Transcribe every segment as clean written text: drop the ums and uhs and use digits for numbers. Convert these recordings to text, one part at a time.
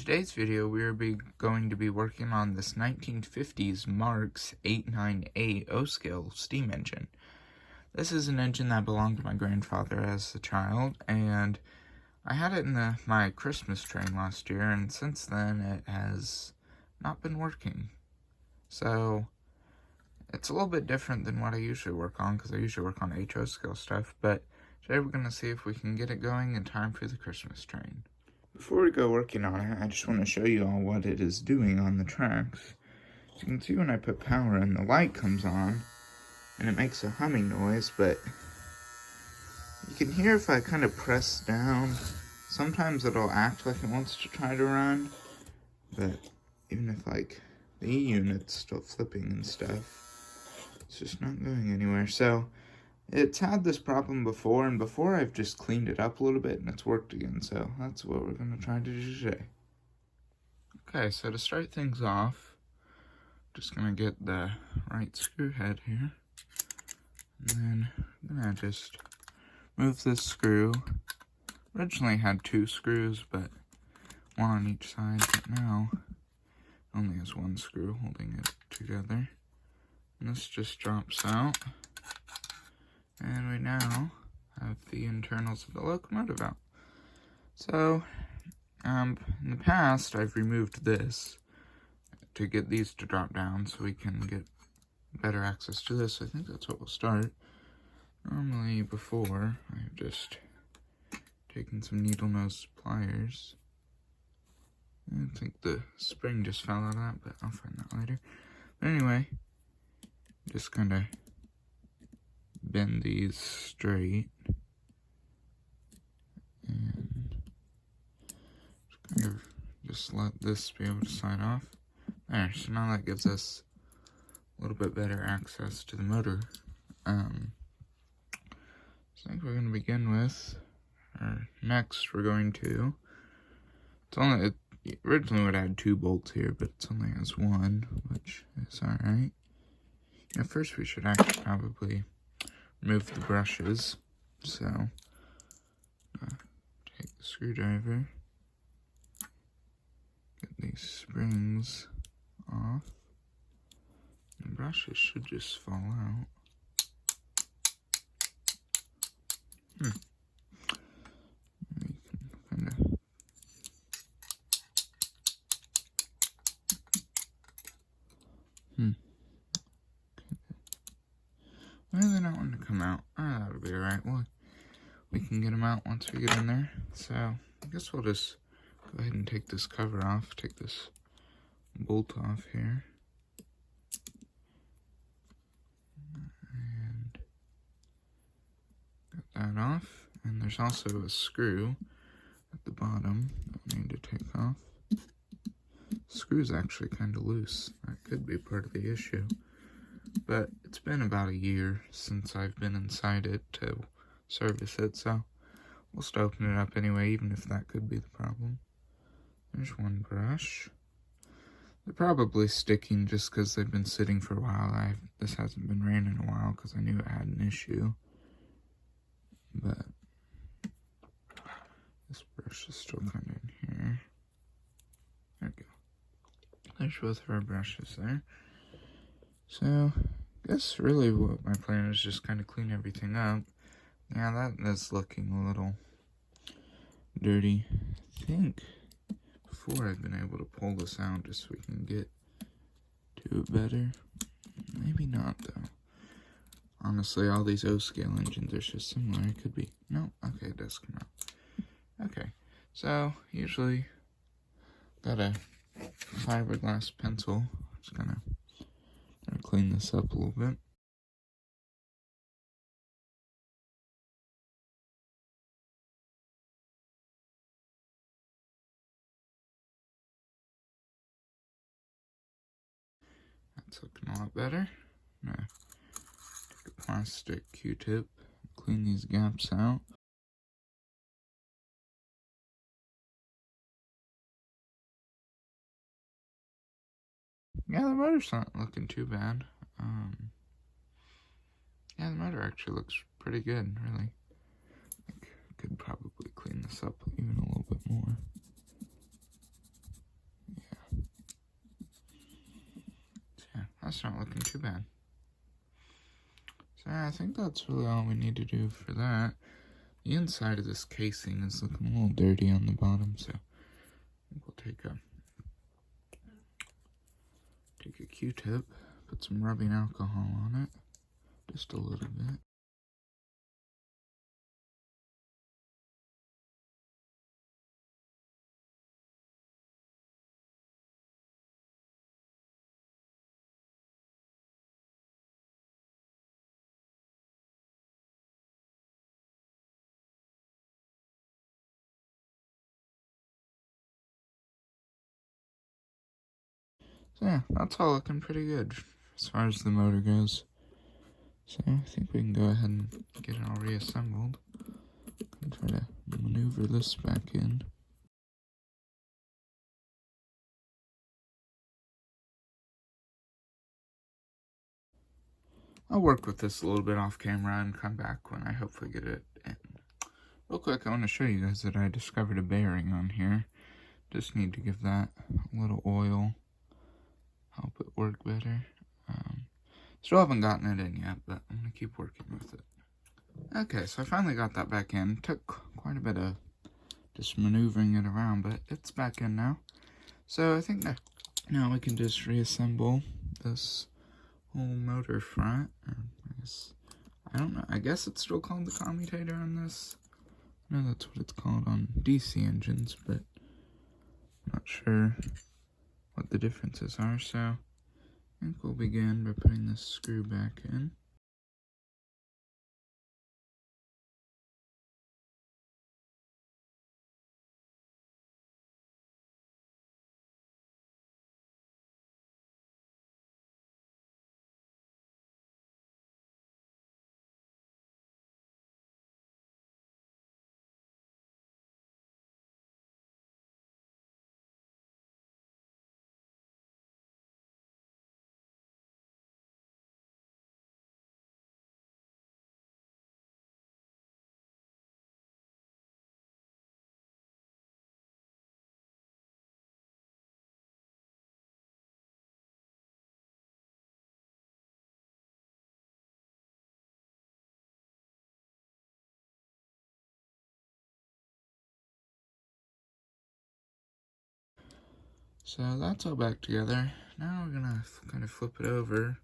today's video, we are going to be working on this 1950s Marx 898 O-scale steam engine. This is an engine that belonged to my grandfather as a child, and I had it in my Christmas train last year, and since then it has not been working. So it's a little bit different than what I usually work on, because I usually work on HO scale stuff, but today we're going to see if we can get it going in time for the Christmas train. Before we go working on it, I just want to show you all what it is doing on the tracks. As you can see, when I put power in, the light comes on, and it makes a humming noise, but you can hear if I kind of press down, sometimes it'll act like it wants to try to run, but even if like the E unit's still flipping and stuff, it's just not going anywhere. So it's had this problem before, and before I've just cleaned it up a little bit and it's worked again, so that's what we're going to try to do today. Okay, so to start things off, just going to get the right screw head here, and then I'm going to just move this screw. Originally had 2 screws, but one on each side, but now only has 1 screw holding it together. And this just drops out. And we now have the internals of the locomotive out. So, in the past, I've removed this to get these to drop down so we can get better access to this. I think that's what we'll start. Normally, before, I've just taken some needle nose pliers. I think the spring just fell out of that, but I'll find that later. But anyway, just kind of bend these straight and kind of just let this be able to slide off. There, so now that gives us a little bit better access to the motor. So I think we're going to begin with, or next we're going to, it originally would add 2 bolts here, but it only has 1, which is alright. At first we should actually probably remove the brushes, so take the screwdriver, get these springs off, the brushes should just fall out. We can kind of well, they're not wanting to come out. That'll be alright. Well, we can get them out once we get in there. So, I guess we'll just go ahead and take this cover off. Take this bolt off here. And get that off. And there's also a screw at the bottom that we need to take off. The screw's actually kind of loose. That could be part of the issue. But it's been about a year since I've been inside it to service it, so we'll just open it up anyway, even if that could be the problem. There's 1 brush. They're probably sticking just because they've been sitting for a while. This hasn't been ran in a while because I knew it had an issue. But this brush is still kind of in here. There we go. There's both of our brushes there. So, I guess really what my plan is just kind of clean everything up. Yeah, that is looking a little dirty. I think before I've been able to pull this out just so we can get to it better. Maybe not, though. Honestly, all these O-scale engines are just similar. It could be. No, okay, it does come out. Okay, so usually got a fiberglass pencil. Just gonna clean this up a little bit. That's looking a lot better. I'm gonna take a plastic Q-tip, clean these gaps out. Yeah, the motor's not looking too bad. Yeah, the motor actually looks pretty good, really. I think I could probably clean this up even a little bit more. Okay, so now that we got that That's not looking too bad. So I think that's really all we need to do for that. The inside of this casing is looking a little dirty on the bottom, so I think we'll take a Q-tip, put some rubbing alcohol on it, just a little bit. So yeah, that's all looking pretty good as far as the motor goes. So I think we can go ahead and get it all reassembled and try to maneuver this back in. I'll work with this a little bit off camera and come back when I hopefully get it in. Real quick, I want to show you guys that I discovered a bearing on here. Just need to give that a little oil, help it work better. Still haven't gotten it in yet, but I'm going to keep working with it. Okay, so I finally got that back in. Took quite a bit of just maneuvering it around, but it's back in now. So I think that now we can just reassemble this whole motor front. I don't know. I guess it's still called the commutator on this. I know that's what it's called on DC engines, but I'm not sure what the differences are. So I think we'll begin by putting this screw back in. So that's all back together. Now we're gonna kind of flip it over,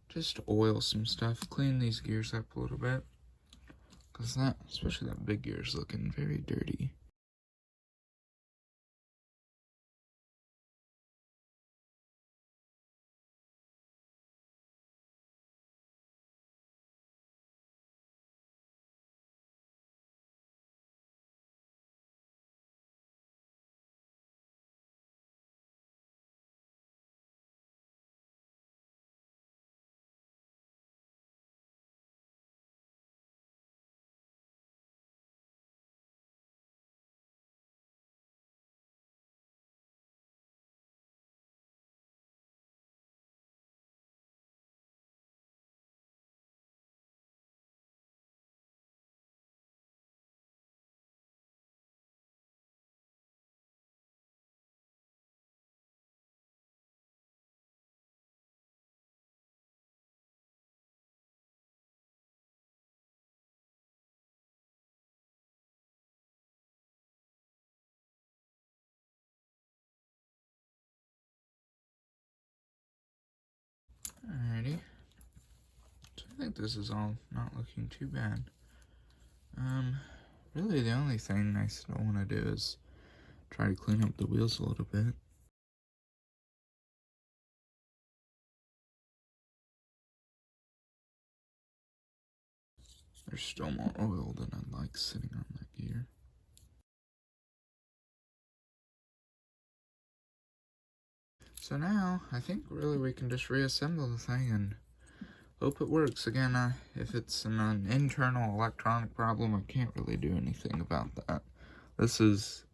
just oil some stuff, clean these gears up a little bit, because that, especially that big gear, is looking very dirty. Alrighty. So I think this is all not looking too bad. Really the only thing I still want to do is try to clean up the wheels a little bit. There's still more oil than I'd like sitting on that gear. So now, I think really we can just reassemble the thing and hope it works. Again, if it's an internal electronic problem, I can't really do anything about that. This is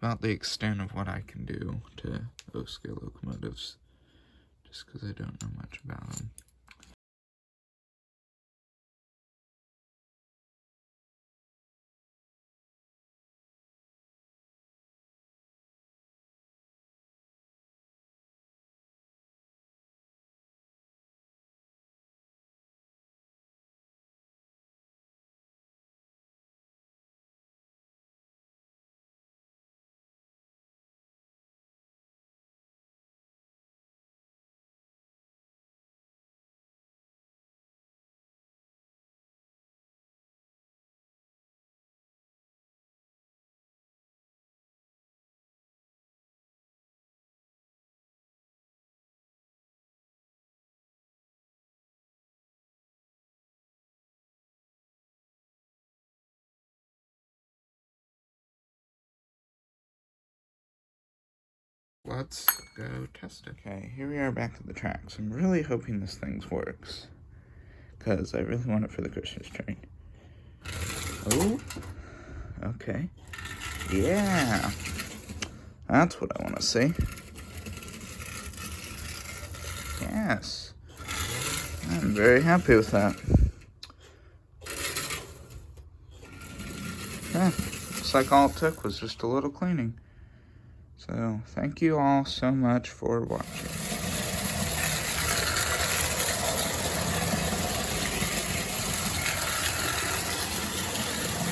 about the extent of what I can do to O-scale locomotives, just because I don't know much about them. let's go test it. Okay, here we are back at the tracks. I'm really hoping this thing works, because I really want it for the Christmas train. Oh, okay. Yeah, that's what I want to see. Yes, I'm very happy with that. Yeah, looks like all it took was just a little cleaning. So, thank you all so much for watching.